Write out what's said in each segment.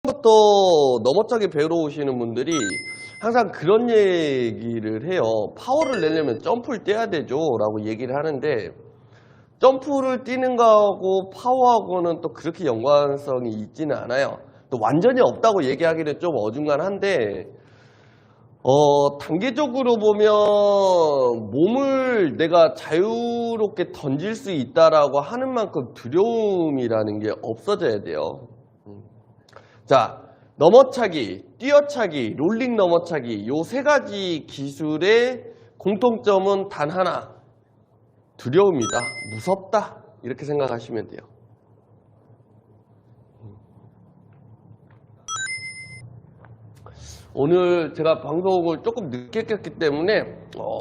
부터 너머차게 배우러 오시는 분들이 항상 그런 얘기를 해요. 파워를 내려면 점프를 떼야 되죠 라고 얘기를 하는데, 점프를 뛰는 거하고 파워하고는 또 그렇게 연관성이 있지는 않아요. 또 완전히 없다고 얘기하기는 좀 어중간한데, 단계적으로 보면 몸을 내가 자유롭게 던질 수 있다라고 하는 만큼 두려움이라는 게 없어져야 돼요. 자, 넘어차기, 뛰어차기, 롤링 넘어차기 요 세 가지 기술의 공통점은 단 하나, 두려움이다, 무섭다, 이렇게 생각하시면 돼요. 오늘 제가 방송을 조금 늦게 켰기 때문에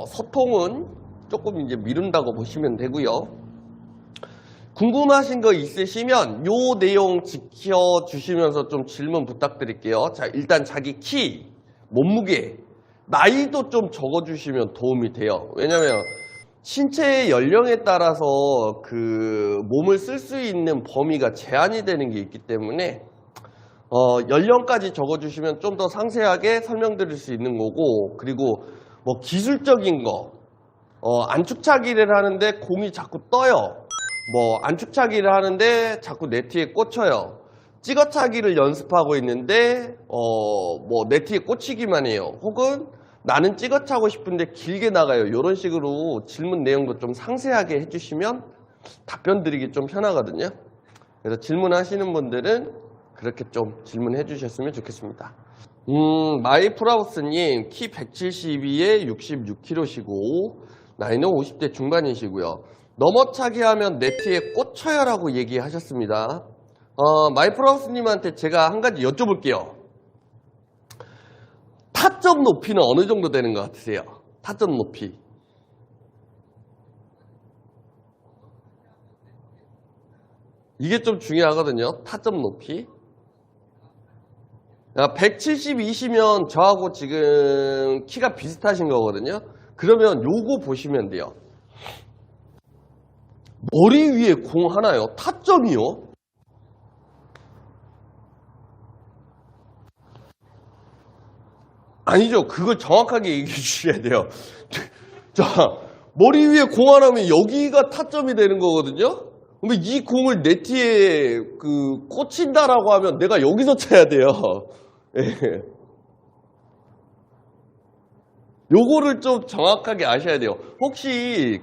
소통은 조금 이제 미룬다고 보시면 되고요. 궁금하신 거 있으시면 요 내용 지켜주시면서 좀 질문 부탁드릴게요. 자, 일단 자기 키, 몸무게, 나이도 좀 적어주시면 도움이 돼요. 왜냐면 신체의 연령에 따라서 그 몸을 쓸 수 있는 범위가 제한이 되는 게 있기 때문에 연령까지 적어주시면 좀 더 상세하게 설명드릴 수 있는 거고, 그리고 뭐 기술적인 거, 안축차기를 하는데 공이 자꾸 떠요. 뭐 안축차기를 하는데 자꾸 네트에 꽂혀요. 찍어차기를 연습하고 있는데 뭐 네트에 꽂히기만 해요. 혹은 나는 찍어차고 싶은데 길게 나가요. 이런 식으로 질문 내용도 좀 상세하게 해주시면 답변 드리기 좀 편하거든요. 그래서 질문하시는 분들은 그렇게 좀 질문해 주셨으면 좋겠습니다. 마이프라우스님, 키 172에 66kg시고 나이는 50대 중반이시고요. 넘어차기 하면 네트에 꽂혀요 라고 얘기하셨습니다. 마이프라우스님한테 제가 한 가지 여쭤볼게요. 타점 높이는 어느 정도 되는 것 같으세요? 타점 높이. 이게 좀 중요하거든요. 타점 높이. 172시면 저하고 지금 키가 비슷하신 거거든요. 그러면 요거 보시면 돼요. 머리 위에 공 하나요? 타점이요? 아니죠. 그걸 정확하게 얘기해 주셔야 돼요. 자, 머리 위에 공 하나면 여기가 타점이 되는 거거든요. 그러면 이 공을 네트에 꽂힌다라고 하면 내가 여기서 쳐야 돼요. 예. 요거를 좀 정확하게 아셔야 돼요. 혹시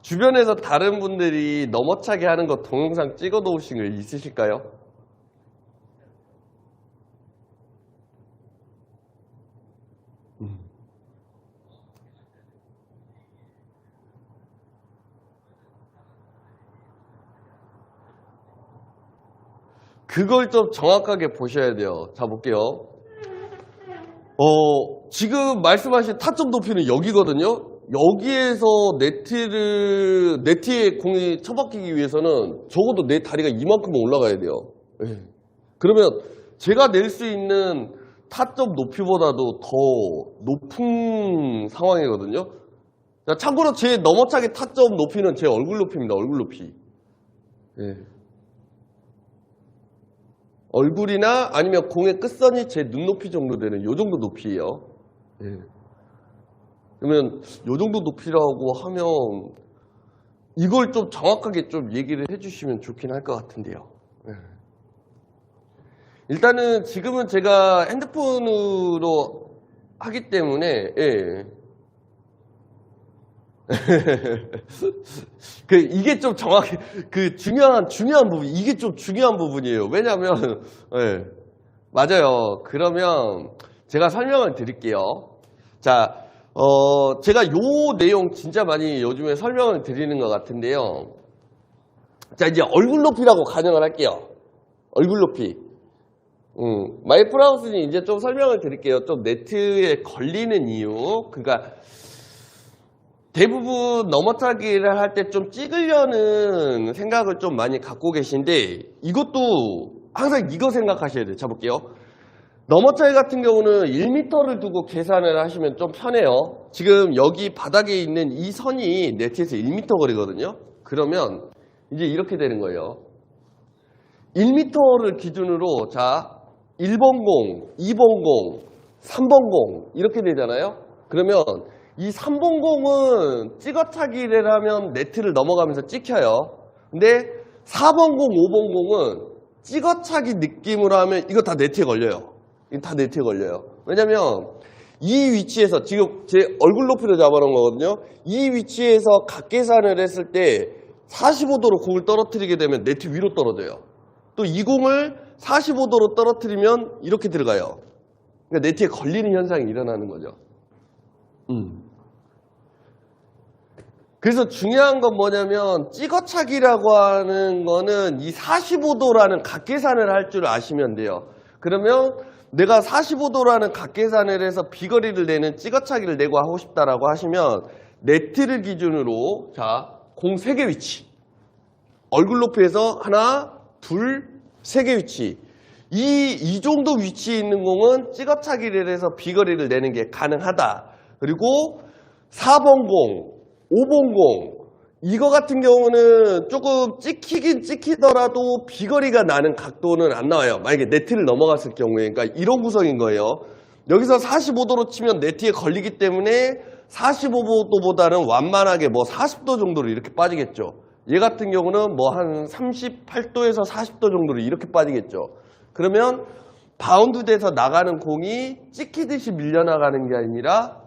주변에서 다른 분들이 넘어차게 하는 거 동영상 찍어 놓으신 거 있으실까요? 그걸 좀 정확하게 보셔야 돼요. 자, 볼게요. 지금 말씀하신 타점 높이는 여기거든요. 여기에서 네트에 공이 쳐박히기 위해서는 적어도 내 다리가 이만큼은 올라가야 돼요. 예. 그러면 제가 낼 수 있는 타점 높이보다도 더 높은 상황이거든요. 자, 참고로 제 넘어차기 타점 높이는 제 얼굴 높이입니다. 얼굴 높이. 예. 얼굴이나 아니면 공의 끝선이 제 눈높이 정도 되는 요 정도 높이예요. 예. 그러면 요 정도 높이라고 하면 이걸 좀 정확하게 좀 얘기를 해주시면 좋긴 할 것 같은데요. 예. 일단은 지금은 제가 핸드폰으로 하기 때문에 이게 좀 정확히 중요한 부분, 이게 좀 중요한 부분이에요. 왜냐하면 맞아요. 그러면 제가 설명을 드릴게요. 자, 제가 요 내용 진짜 많이 요즘에 설명을 드리는 것 같은데요. 자, 이제 얼굴 높이라고 가정을 할게요. 얼굴 높이. 마이프라우스는 이제 좀 설명을 드릴게요. 좀 네트에 걸리는 이유. 그러니까 대부분 넘어차기를 할 때 좀 찍으려는 생각을 좀 많이 갖고 계신데, 이것도 항상 이거 생각하셔야 돼요. 잡을게요. 넘어차기 같은 경우는 1m를 두고 계산을 하시면 좀 편해요. 지금 여기 바닥에 있는 이 선이 네트에서 1m 거리거든요. 그러면 이제 이렇게 되는 거예요. 1m를 기준으로 자 1번 공, 2번 공, 3번 공 이렇게 되잖아요. 그러면 이 3번 공은 찍어차기를 하면 네트를 넘어가면서 찍혀요. 근데 4번 공, 5번 공은 찍어차기 느낌으로 하면 이거 다 네트에 걸려요. 이거 다 네트에 걸려요. 왜냐면 이 위치에서 지금 제 얼굴 높이로 잡아놓은 거거든요. 이 위치에서 각 계산을 했을 때 45도로 공을 떨어뜨리게 되면 네트 위로 떨어져요. 또 이 공을 45도로 떨어뜨리면 이렇게 들어가요. 그러니까 네트에 걸리는 현상이 일어나는 거죠. 그래서 중요한 건 뭐냐면 찍어차기라고 하는 거는 이 45도라는 각 계산을 할 줄 아시면 돼요. 그러면 내가 45도라는 각 계산을 해서 비거리를 내는 찍어차기를 내고 하고 싶다라고 하시면 네트를 기준으로 자, 공 3개 위치 얼굴 높이에서 하나, 둘, 3개 위치 이 정도 위치에 있는 공은 찍어차기를 해서 비거리를 내는 게 가능하다. 그리고 4번 공, 5번 공 이거 같은 경우는 조금 찍히긴 찍히더라도 비거리가 나는 각도는 안 나와요. 만약에 네트를 넘어갔을 경우에. 그러니까 이런 구성인 거예요. 여기서 45도로 치면 네트에 걸리기 때문에 45도보다는 완만하게 뭐 40도 정도로 이렇게 빠지겠죠. 얘 같은 경우는 뭐 한 38도에서 40도 정도로 이렇게 빠지겠죠. 그러면 바운드 돼서 나가는 공이 찍히듯이 밀려나가는 게 아니라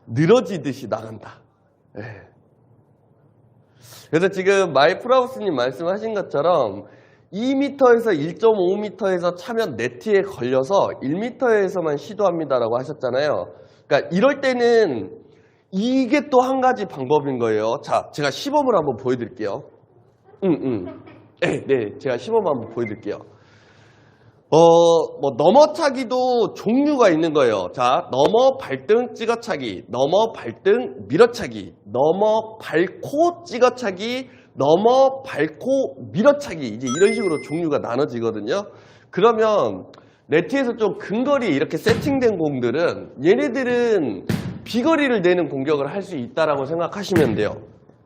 늘어지듯이 나간다. 그래서 지금 마이프라우스님 말씀하신 것처럼 2m에서 1.5m에서 차면 네트에 걸려서 1m에서만 시도합니다라고 하셨잖아요. 그러니까 이럴 때는 이게 또 한 가지 방법인 거예요. 자, 제가 시범을 한번 보여드릴게요. 네, 제가 시범 한번 보여드릴게요. 뭐 넘어차기도 종류가 있는 거예요. 자, 넘어 발등 찍어차기, 넘어 발등 밀어차기, 넘어 밟고 찍어차기, 넘어 밟고 밀어차기 이제 이런 식으로 종류가 나눠지거든요. 그러면 네트에서 좀 근거리에 이렇게 세팅된 공들은 얘네들은 비거리를 내는 공격을 할 수 있다라고 생각하시면 돼요.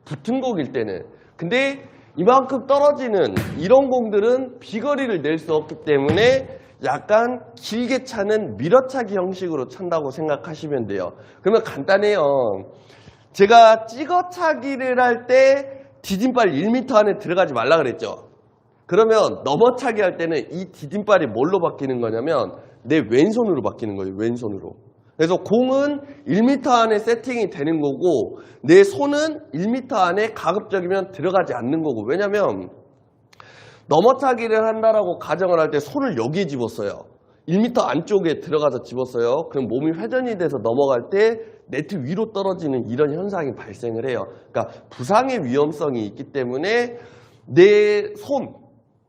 붙은 곡일 때는. 근데 이만큼 떨어지는 이런 공들은 비거리를 낼 수 없기 때문에 약간 길게 차는 밀어차기 형식으로 찬다고 생각하시면 돼요. 그러면 간단해요. 제가 찍어차기를 할 때 디딤발 1m 안에 들어가지 말라 그랬죠. 그러면 넘어차기 할 때는 이 디딤발이 뭘로 바뀌는 거냐면 내 왼손으로 바뀌는 거예요. 왼손으로. 그래서 공은 1m 안에 세팅이 되는 거고 내 손은 1m 안에 가급적이면 들어가지 않는 거고. 왜냐면 넘어차기를 한다라고 가정을 할 때 손을 여기에 집었어요. 1m 안쪽에 들어가서 집었어요. 그럼 몸이 회전이 돼서 넘어갈 때 네트 위로 떨어지는 이런 현상이 발생을 해요. 그러니까 부상의 위험성이 있기 때문에 내 손,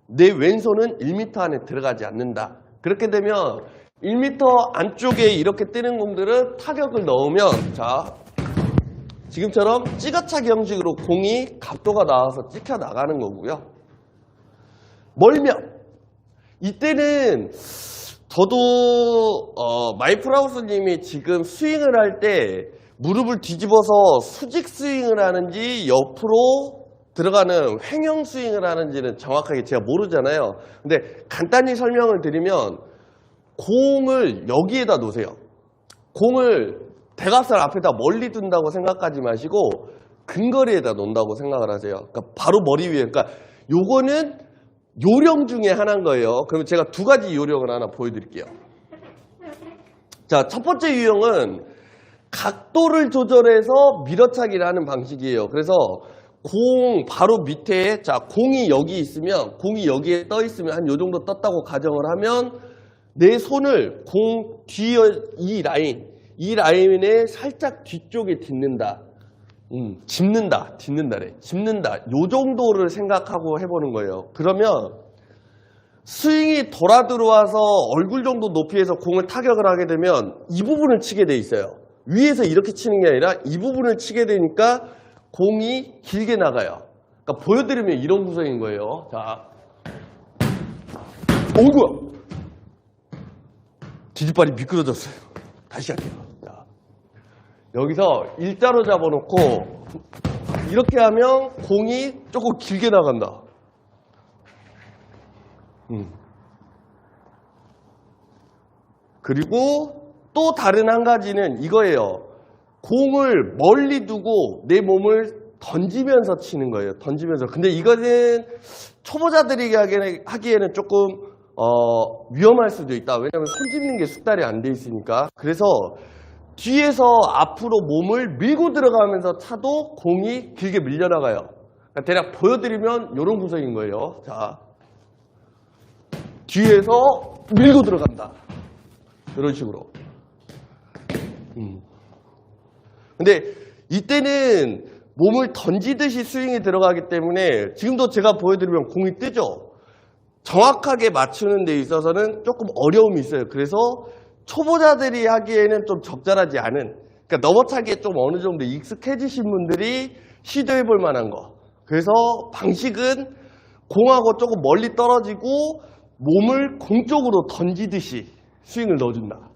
내 왼손은 1m 안에 들어가지 않는다. 그렇게 되면 1m 안쪽에 이렇게 뜨는 공들은 타격을 넣으면 자 지금처럼 찍어차기 형식으로 공이 각도가 나와서 찍혀 나가는 거고요. 멀면 이때는 저도 마이프라우스님이 지금 스윙을 할 때 무릎을 뒤집어서 수직 스윙을 하는지 옆으로 들어가는 횡형 스윙을 하는지는 정확하게 제가 모르잖아요. 근데 간단히 설명을 드리면 공을 여기에다 놓으세요. 공을 대각선 앞에다 멀리 둔다고 생각하지 마시고 근거리에다 놓는다고 생각을 하세요. 그러니까 바로 머리 위에. 그러니까 요거는 요령 중에 하나인 거예요. 그러면 제가 두 가지 요령을 하나 보여드릴게요. 자, 첫 번째 유형은 각도를 조절해서 밀어차기를 하는 방식이에요. 그래서 공 바로 밑에 자 공이 여기 있으면 공이 여기에 떠 있으면 한 요 정도 떴다고 가정을 하면 내 손을 공 뒤에 이 라인에 살짝 뒤쪽에 딛는다. 짚는다. 요 정도를 생각하고 해보는 거예요. 그러면 스윙이 돌아 들어와서 얼굴 정도 높이에서 공을 타격을 하게 되면 이 부분을 치게 돼 있어요. 위에서 이렇게 치는 게 아니라 이 부분을 치게 되니까 공이 길게 나가요. 그러니까 보여드리면 이런 구성인 거예요. 자, 어이구야. 뒤집발이 미끄러졌어요. 다시 할게요. 자, 여기서 일자로 잡아놓고 이렇게 하면 공이 조금 길게 나간다. 그리고 또 다른 한 가지는 이거예요. 공을 멀리 두고 내 몸을 던지면서 치는 거예요. 던지면서. 근데 이거는 초보자들이 하기에는 조금 위험할 수도 있다. 왜냐하면 손 짚는 게 숙달이 안 돼 있으니까. 그래서 뒤에서 앞으로 몸을 밀고 들어가면서 차도 공이 길게 밀려나가요. 그러니까 대략 보여드리면 이런 구성인 거예요. 자, 뒤에서 밀고 들어간다. 이런 식으로. 근데 이때는 몸을 던지듯이 스윙이 들어가기 때문에 지금도 제가 보여드리면 공이 뜨죠. 정확하게 맞추는 데 있어서는 조금 어려움이 있어요. 그래서 초보자들이 하기에는 좀 적절하지 않은, 그러니까 넘어차기에 좀 어느 정도 익숙해지신 분들이 시도해 볼 만한 거. 그래서 방식은 공하고 조금 멀리 떨어지고 몸을 공 쪽으로 던지듯이 스윙을 넣어준다.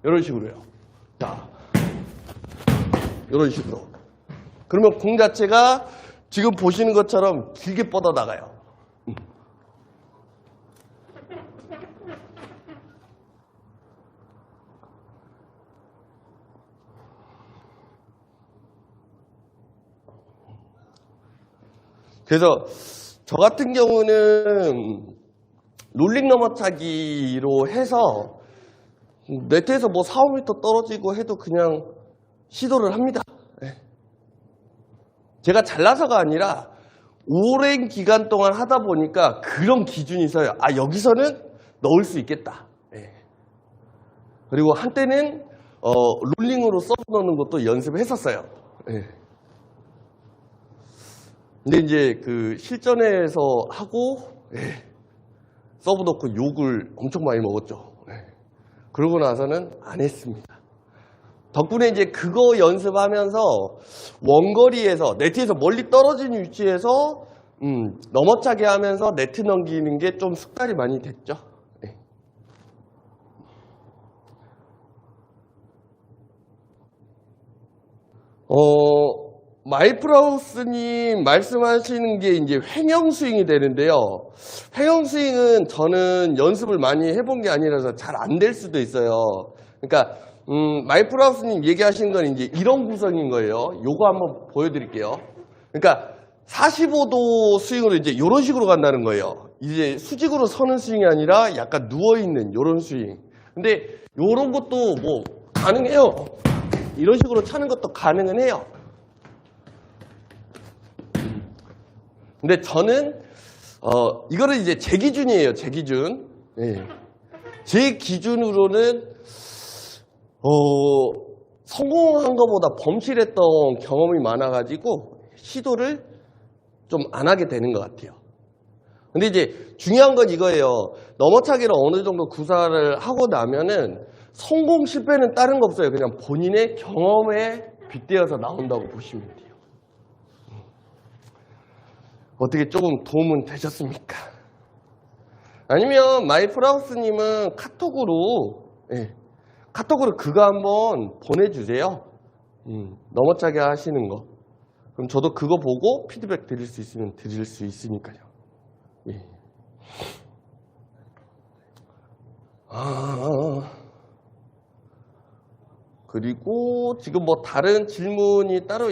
이런 식으로요. 자, 이런 식으로. 그러면 공 자체가 지금 보시는 것처럼 길게 뻗어나가요. 그래서 저 같은 경우는 롤링 넘어차기로 해서 네트에서 뭐 4, 5m 떨어지고 해도 그냥 시도를 합니다. 제가 잘나서가 아니라 오랜 기간 동안 하다 보니까 그런 기준이 있어요. 아, 여기서는 넣을 수 있겠다. 그리고 한때는 롤링으로 서브 넣는 것도 연습을 했었어요. 근데 이제 그 실전에서 하고 서브 넣고 욕을 엄청 많이 먹었죠. 그러고 나서는 안 했습니다. 덕분에 이제 그거 연습하면서 원거리에서 네트에서 멀리 떨어진 위치에서 넘어차게 하면서 네트 넘기는 게 좀 숙달이 많이 됐죠. 마이프라우스님 말씀하시는 게 이제 횡형 스윙이 되는데요. 횡형 스윙은 저는 연습을 많이 해본 게 아니라서 잘 안 될 수도 있어요. 그러니까 마이프라우스님 얘기하시는 건 이제 이런 구성인 거예요. 요거 한번 보여드릴게요. 그러니까 45도 스윙으로 이제 이런 식으로 간다는 거예요. 이제 수직으로 서는 스윙이 아니라 약간 누워있는 이런 스윙. 근데 이런 것도 뭐 가능해요. 이런 식으로 차는 것도 가능은 해요. 근데 저는 이거는 이제 제 기준이에요. 제 기준. 제 기준으로는 성공한 것보다 범실했던 경험이 많아가지고 시도를 좀 안 하게 되는 것 같아요. 근데 이제 중요한 건 이거예요. 넘어차기를 어느 정도 구사를 하고 나면은 성공 실패는 다른 거 없어요. 그냥 본인의 경험에 빗대어서 나온다고 보시면 돼요. 어떻게 조금 도움은 되셨습니까? 아니면 마이프라우스님은 카톡으로 그거 한번 보내주세요. 넘어차게 하시는 거. 그럼 저도 그거 보고 피드백 드릴 수 있으면 드릴 수 있으니까요. 그리고 지금 뭐 다른 질문이 따로